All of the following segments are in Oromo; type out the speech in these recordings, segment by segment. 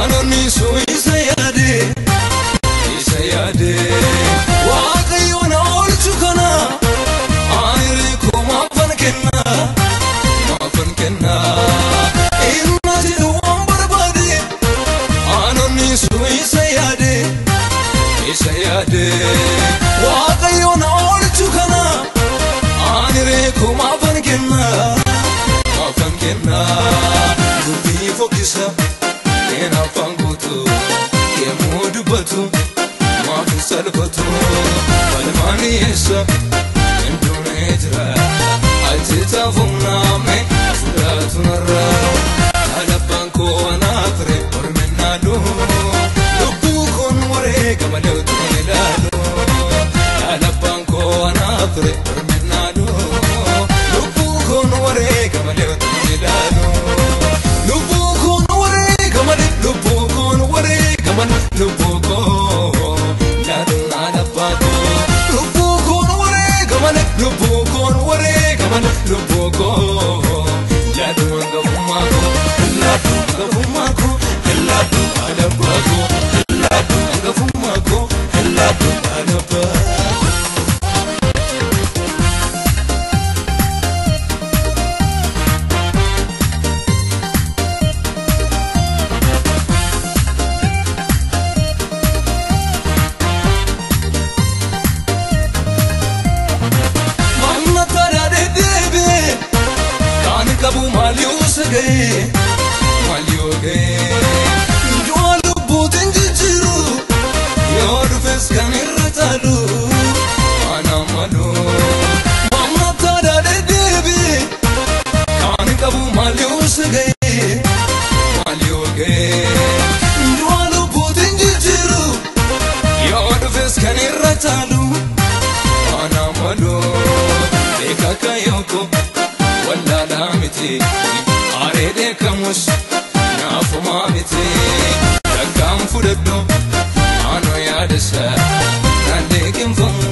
anoni so isayade waaqayyoon oolchu kana ayre ko maafan kenna inna jiru ambarbade anoni so isayade waaqayyoon oolchu kana ayre ko maafan kenna dubbi fokisa ena fangutu yemudu batu maafi salfatu balmani esa endunetra altita fumname afudatu narra alabanko anafre ormenado lubbu kon wore kamalatu nilado alabanko anafre ormenado lubbu kon wore kamalatu nilado lubbu kon wore kamalatu lubbu ladu alabako lubbu kon wore kamalatu lubbu ladu angafumako ladu alabako ladu angafumako ladu alabako kabu maliyoge njwalu butin jiru yoru feskan iratalu anamalu mamma tada debi kan kabu maliyoge njwalu butin jiru yoru feskan iratalu anamalu ekakayoko walla lamiti arede kamus nafuma miti takam fudaddo ano yadasa nandekin famu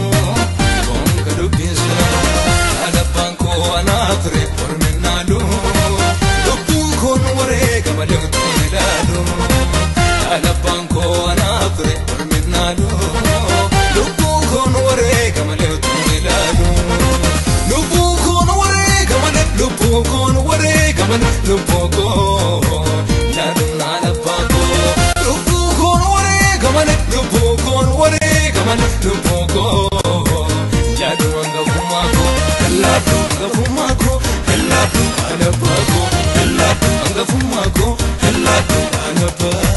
bonka dubbisa alabanko anafre ormenado lubbu kon wore kamalatu nilado alabanko anafre ormenado lubbu kon wore kamalatu nilado lubbu kon wore kamalatu lubbu ladu alabako lubbu kon wore kamalatu lubbu ladu angafumako ladu alabako ladu angafumako ladu alabako